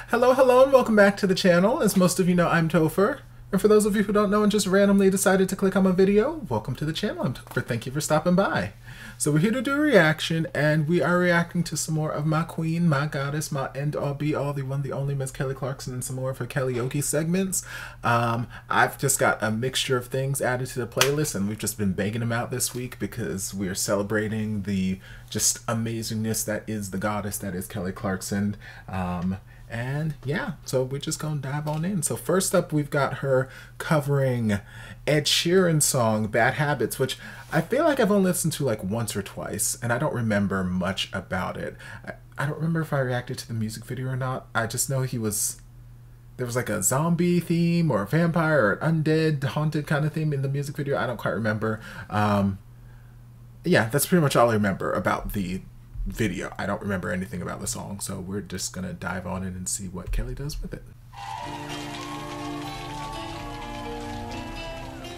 Hello, hello, and welcome back to the channel. As most of you know, I'm Topher. And for those of you who don't know and just randomly decided to click on my video, welcome to the channel. I'm Topher. Thank you for stopping by. So we're here to do a reaction, and we are reacting to some more of my queen, my goddess, my end-all be-all, the one, the only Miss Kelly Clarkson, and some more of her Kellyoke segments. I've just got a mixture of things added to the playlist, and we've just been banging them out this week because we're celebrating the just amazingness that is the goddess that is Kelly Clarkson. And yeah, so we're just gonna dive on in. So first up, we've got her covering Ed Sheeran's song Bad Habits, which I feel like I've only listened to like once or twice, and I don't remember much about it. I don't remember if I reacted to the music video or not. I just know there was like a zombie theme or a vampire or an undead haunted kind of theme in the music video. I don't quite remember. Yeah, that's pretty much all I remember about the video. I don't remember anything about the song, so we're just gonna dive on in and see what Kelly does with it.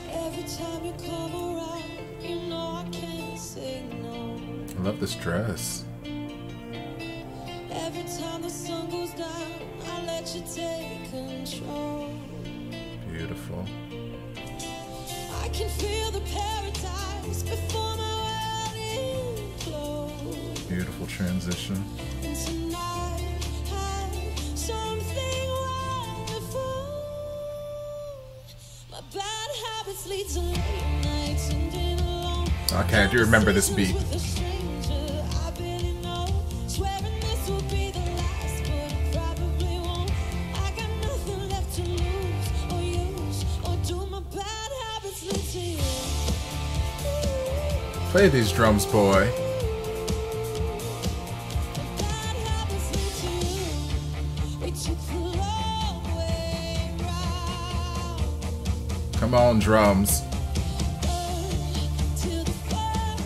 Every time you come around, you know I can't say no. I love this dress. Every time the sun goes down, I let you take control. Beautiful. I can feel the paradise before my world is closed. Beautiful transition. And tonight had something wonderful. My bad habits lead to late nights and in alone. Okay, I do remember this beat. With a stranger I barely know. Swearing this will be the last, but it probably won't. I got nothing left to lose or use, or do my bad habits lead to you? Play these drums, boy. Bad habits lead to you. We took the long way round. Come on, drums. To the fun.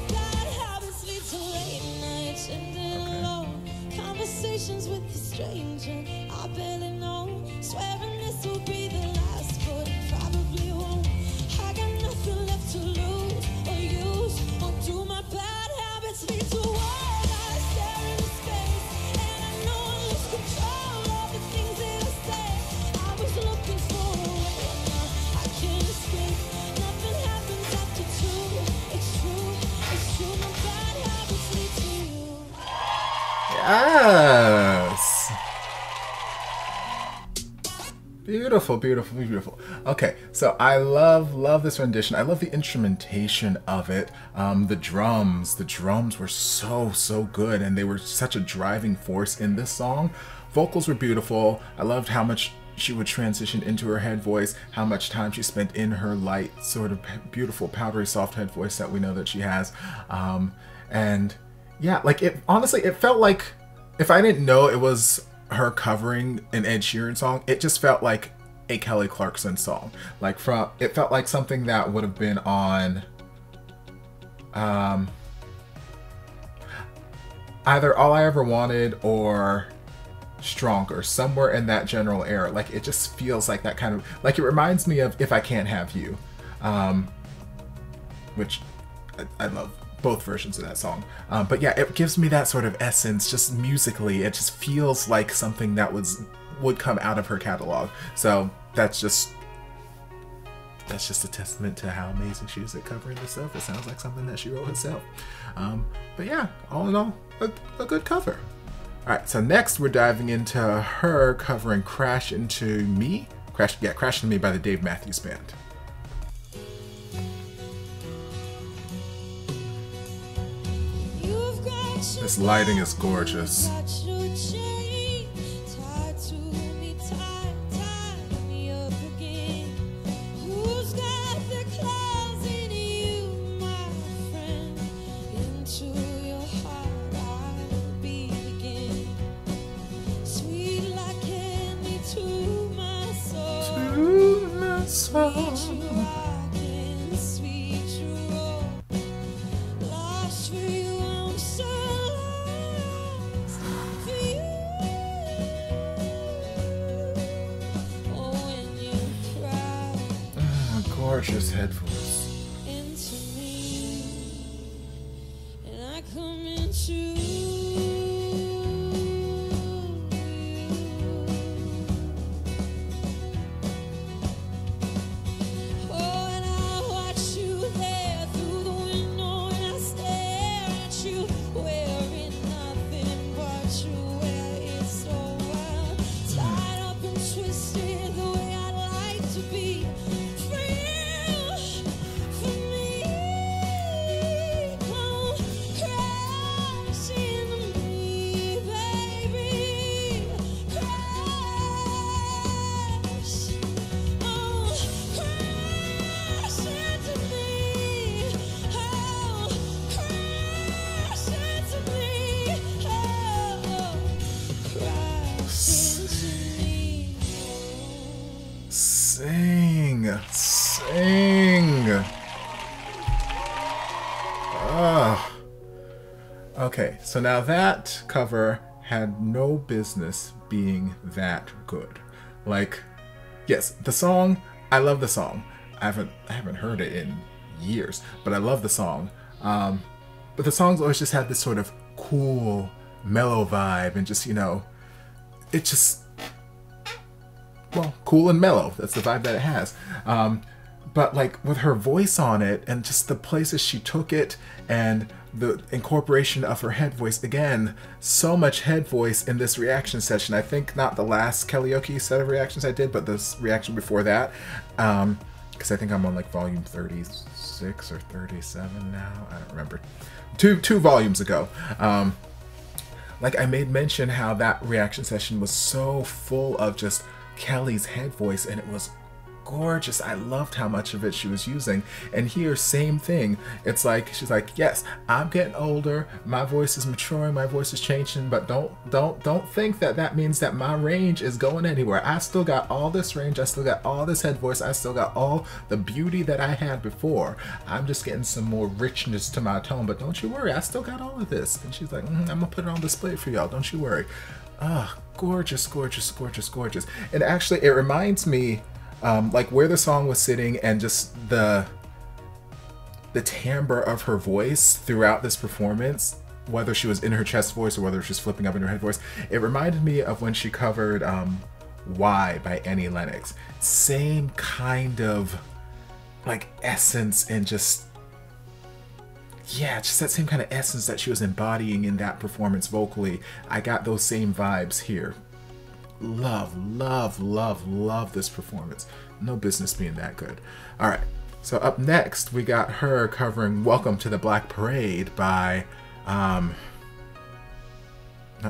Bad habits lead to late nights and alone. Conversations with a stranger I barely know. Swearing this will be the last, but it probably won't. I got nothing left to lose or use, or do my bad habits lead to what? I stare into space and I know I lose control of the things that I say. I was looking for a way, now I can't escape. Nothing happens after two. It's true, my bad habits lead to you. Yes. Beautiful, beautiful, beautiful. Okay, so I love this rendition. I love the instrumentation of it. The drums were so good, and they were such a driving force in this song. Vocals were beautiful. I loved how much she would transition into her head voice, how much time she spent in her light, sort of beautiful, powdery, soft head voice that we know that she has. And yeah, like honestly, it felt like if I didn't know it was her covering an Ed Sheeran song, it just felt like a Kelly Clarkson song. Like it felt like something that would have been on either All I Ever Wanted or Stronger, somewhere in that general era. Like it just feels like that kind of, like it reminds me of If I Can't Have You, which I love both versions of that song. But yeah, it gives me that sort of essence, just musically. It just feels like something that would come out of her catalog. So that's just a testament to how amazing she is at covering this stuff. It sounds like something that she wrote herself. But yeah, all in all, a good cover. All right, so next we're diving into her covering Crash Into Me. Crash Into Me by the Dave Matthews Band. This lighting is gorgeous. To my soul. Gorgeous head voice. Into me, and I come into Okay, so now that cover had no business being that good. Like, yes, the song, I love the song. I haven't heard it in years, but I love the song. But the songs always just had this sort of cool, mellow vibe, and just, you know, it just, well, cool and mellow. That's the vibe that it has. But like with her voice on it and just the places she took it and the incorporation of her head voice, again, so much head voice in this reaction session. I think not the last Kellyoke set of reactions I did, but this reaction before that. Because I think I'm on like volume 36 or 37 now. I don't remember. Two volumes ago. Like I made mention how that reaction session was so full of just Kelly's head voice, and it was gorgeous. I loved how much of it she was using. And here, same thing. It's like she's like, yes, I'm getting older, my voice is maturing, my voice is changing, but don't think that that means that my range is going anywhere. I still got all this range, I still got all this head voice, I still got all the beauty that I had before. I'm just getting some more richness to my tone, but don't you worry, I still got all of this. And she's like, I'm gonna put it on display for y'all, don't you worry. Ah, gorgeous, gorgeous, gorgeous, gorgeous. And actually it reminds me like where the song was sitting and just the timbre of her voice throughout this performance, whether she was in her chest voice or whether she was flipping up in her head voice, it reminded me of when she covered Why by Annie Lennox. Same kind of like essence and just, yeah, just that same kind of essence that she was embodying in that performance vocally. I got those same vibes here. Love, love, love, love this performance. No business being that good. All right, so up next we got her covering Welcome to the Black Parade by not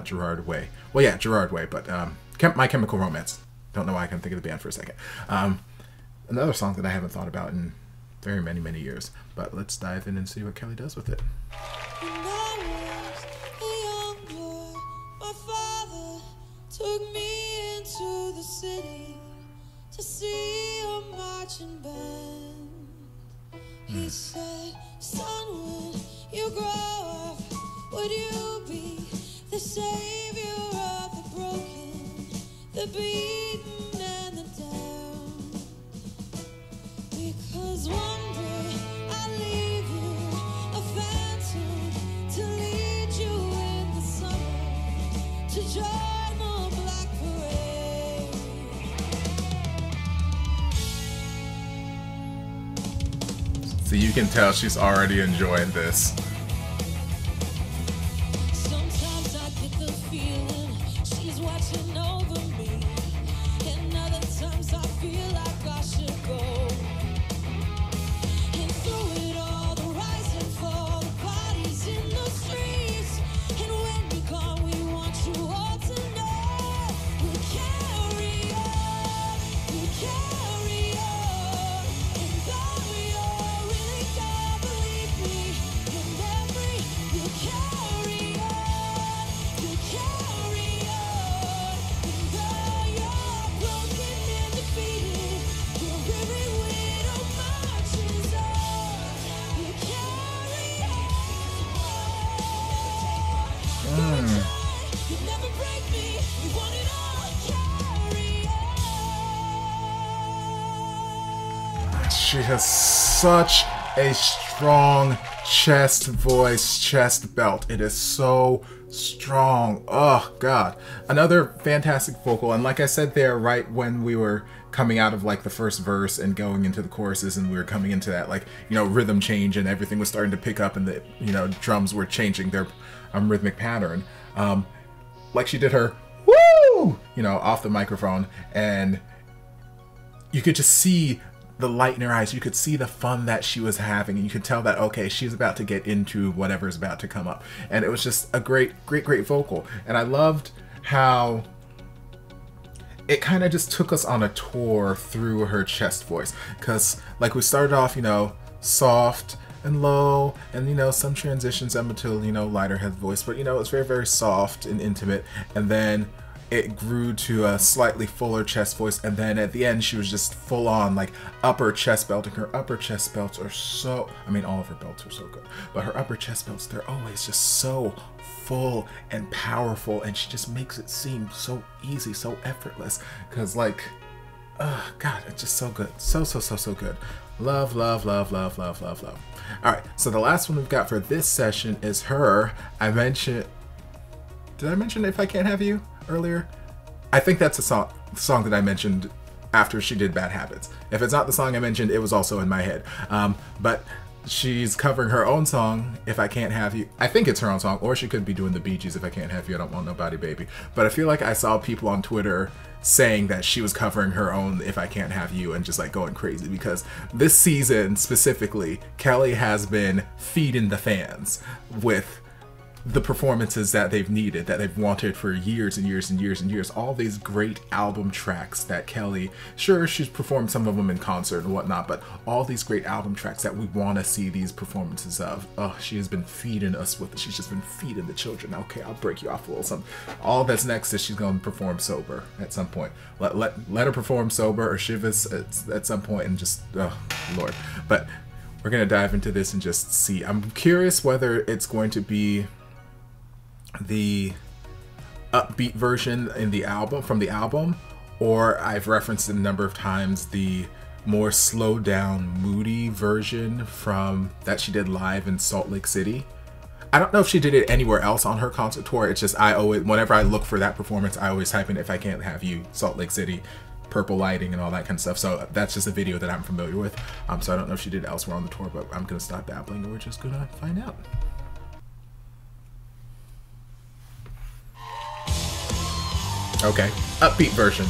Gerard Way. Well, yeah, Gerard Way, but My Chemical Romance. Don't know why I couldn't think of the band for a second. Another song that I haven't thought about in very many years, but let's dive in and see what Kelly does with it. Took me into the city to see a marching band. He said, son, when you grow up, would you be the savior of the broken, the beaten and the down? Because one day I'll leave you a phantom to lead you in the summer to joy. So you can tell she's already enjoying this. Sometimes I get the feeling she's watching over me, and other times I feel like I should go. And through it all, the rise and fall, the parties in the streets, and when you're gone, we want you all to know we'll carry on, we'll carry on, and though you're really gone, believe me, and every we'll carry on, we'll carry on, and though you're broken and defeated, your weary widow marches on, we'll carry on. You never break me, we want it all, carry on. She has such a strong chest voice, chest belt. It is so strong. Oh God. Another fantastic vocal. And like I said there, right when we were coming out of like the first verse and going into the choruses, and we were coming into that, like, you know, rhythm change and everything was starting to pick up, and the, you know, drums were changing their rhythmic pattern. Like she did her woo, you know, off the microphone, and you could just see the light in her eyes. You could see the fun that she was having, and you could tell that, okay, she's about to get into whatever is about to come up. And it was just a great vocal. And I loved how it kind of just took us on a tour through her chest voice, because like we started off, you know, soft and low, and you know, some transitions up until, you know, lighter head voice, but you know, it's very soft and intimate. And then it grew to a slightly fuller chest voice, and then at the end she was just full on like upper chest belting. Her upper chest belts are so, I mean all of her belts are so good, but her upper chest belts, they're always just so full and powerful, and she just makes it seem so easy, so effortless, because like God, it's just so good. So good. Love, love, love, love, love, love, love. Alright, so the last one we've got for this session is her. Did I mention If I Can't Have You earlier? I think that's a song that I mentioned after she did Bad Habits. If it's not the song I mentioned, it was also in my head. But she's covering her own song, If I Can't Have You. I think it's her own song, or she could be doing the Bee Gees, If I Can't Have You, I Don't Want Nobody, Baby. But I feel like I saw people on Twitter saying that she was covering her own If I Can't Have You and just like going crazy, because this season specifically, Kelly has been feeding the fans with the performances that they've needed, that they've wanted for years and years and years and years. All these great album tracks that Kelly, sure, she's performed some of them in concert and whatnot, but all these great album tracks that we want to see these performances of. Oh, she has been feeding us with it. She's just been feeding the children. Okay, I'll break you off a little something. All that's next is she's going to perform sober at some point. Let her perform sober or Shivas at some point, and just, oh, Lord. But we're going to dive into this and just see. I'm curious whether it's going to be the upbeat version in the album, from the album, or I've referenced it a number of times, the more slowed down, moody version from that she did live in Salt Lake City. I don't know if she did it anywhere else on her concert tour. It's just I always, whenever I look for that performance, I always type in If I Can't Have You, Salt Lake City, purple lighting and all that kind of stuff. So that's just a video that I'm familiar with. So I don't know if she did it elsewhere on the tour, but I'm gonna stop babbling and we're just gonna find out. Okay, upbeat version.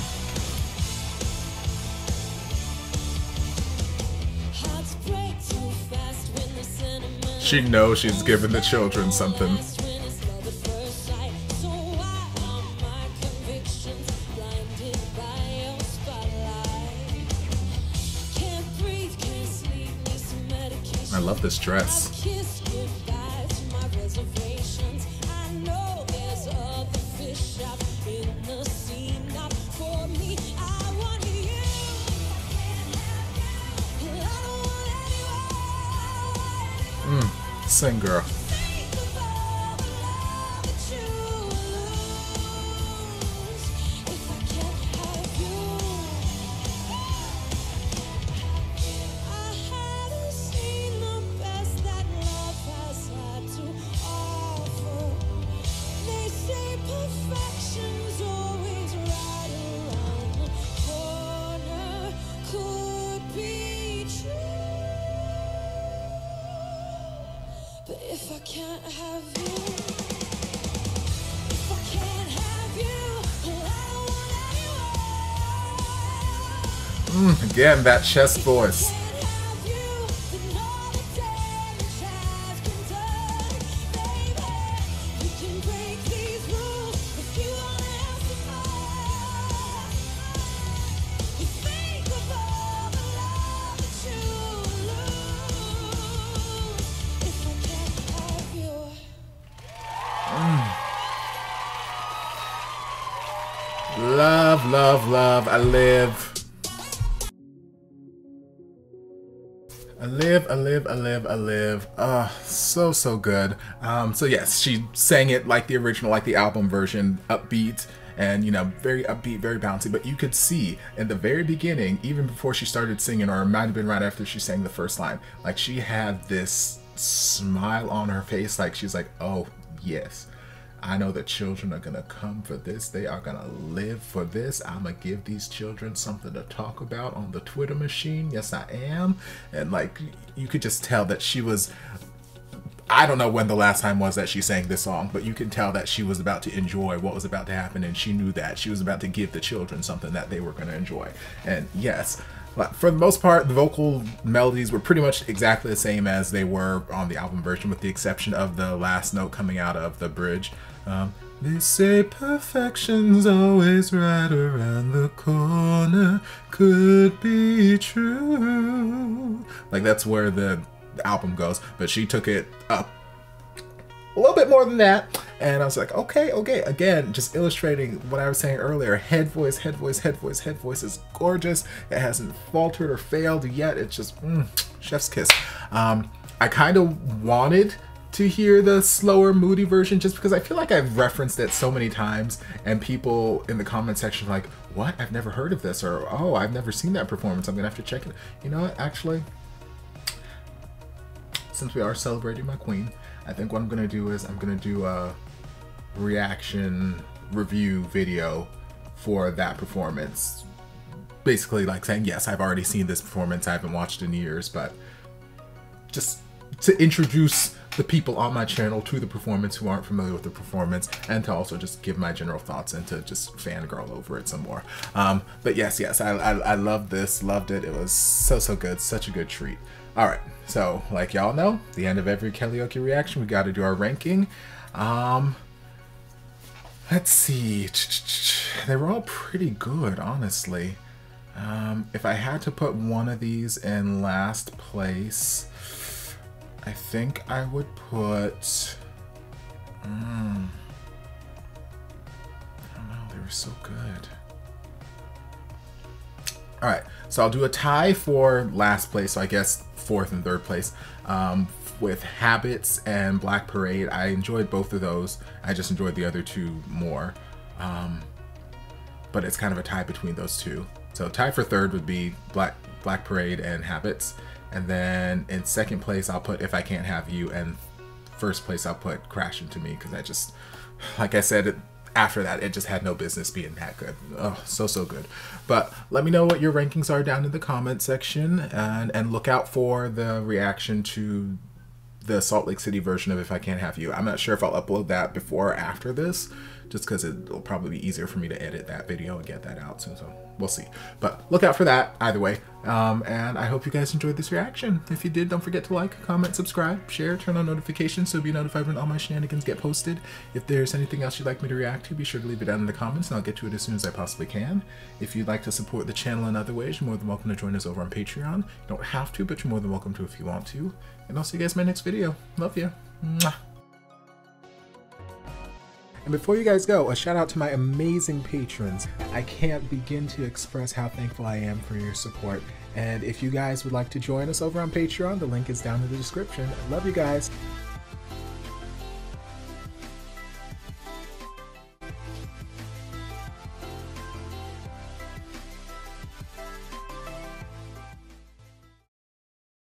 She knows she's giving the children something. I love this dress. Sing, girl. But if I can't have you, if I can't have you, I don't want anyone. Again, that chest voice. Love, love, love. I live. I live, I live, I live, I live. So good. So yes, she sang it like the original, like the album version, upbeat and, you know, very upbeat, very bouncy. But you could see in the very beginning, even before she started singing, or it might have been right after she sang the first line, like she had this smile on her face, like she's like, oh yes, I know the children are gonna come for this. They are gonna live for this. I'm gonna give these children something to talk about on the Twitter machine. Yes, I am. And like, you could just tell that she was, I don't know when the last time was that she sang this song, but you can tell that she was about to enjoy what was about to happen, and she knew that she was about to give the children something that they were gonna enjoy. And yes, for the most part, the vocal melodies were pretty much exactly the same as they were on the album version, with the exception of the last note coming out of the bridge. They say perfection's always right around the corner, could be true. Like, that's where the album goes, but she took it up a little bit more than that. And I was like, okay, again, just illustrating what I was saying earlier. Head voice, head voice, head voice, head voice is gorgeous. It hasn't faltered or failed yet. It's just chef's kiss. I kind of wanted to hear the slower, moody version just because I feel like I've referenced it so many times and people in the comment section are like, what? I've never heard of this, or oh, I've never seen that performance. I'm gonna have to check it. You know what, actually, since we are celebrating my queen, I think what I'm gonna do is I'm gonna do a reaction review video for that performance. Basically like saying, yes, I've already seen this performance, I haven't watched it in years, but just to introduce the people on my channel to the performance who aren't familiar with the performance, and to also just give my general thoughts and to just fangirl over it some more. But yes, I loved this, loved it. It was so good, such a good treat. All right, so like y'all know, the end of every Kellyoke reaction, we got to do our ranking. Let's see, they were all pretty good, honestly. If I had to put one of these in last place, I think I would put, I don't know, they were so good. All right, so I'll do a tie for last place, so I guess fourth and third place, with Habits and Black Parade. I enjoyed both of those. I just enjoyed the other two more, but it's kind of a tie between those two. So tie for third would be Black Parade and Habits. And then in second place, I'll put If I Can't Have You, and first place, I'll put Crash Into Me, because I just, like I said, after that, it just had no business being that good. Oh, so good. But let me know what your rankings are down in the comment section, and look out for the reaction to the Salt Lake City version of If I Can't Have You. I'm not sure if I'll upload that before or after this, just because it'll probably be easier for me to edit that video and get that out soon, so we'll see. But look out for that either way. And I hope you guys enjoyed this reaction. If you did, don't forget to like, comment, subscribe, share, turn on notifications so you'll be notified when all my shenanigans get posted. If there's anything else you'd like me to react to, be sure to leave it down in the comments and I'll get to it as soon as I possibly can. If you'd like to support the channel in other ways, you're more than welcome to join us over on Patreon. You don't have to, but you're more than welcome to if you want to. And I'll see you guys in my next video. Love you. Mwah. And before you guys go, a shout out to my amazing patrons. I can't begin to express how thankful I am for your support. And if you guys would like to join us over on Patreon, the link is down in the description. I love you guys.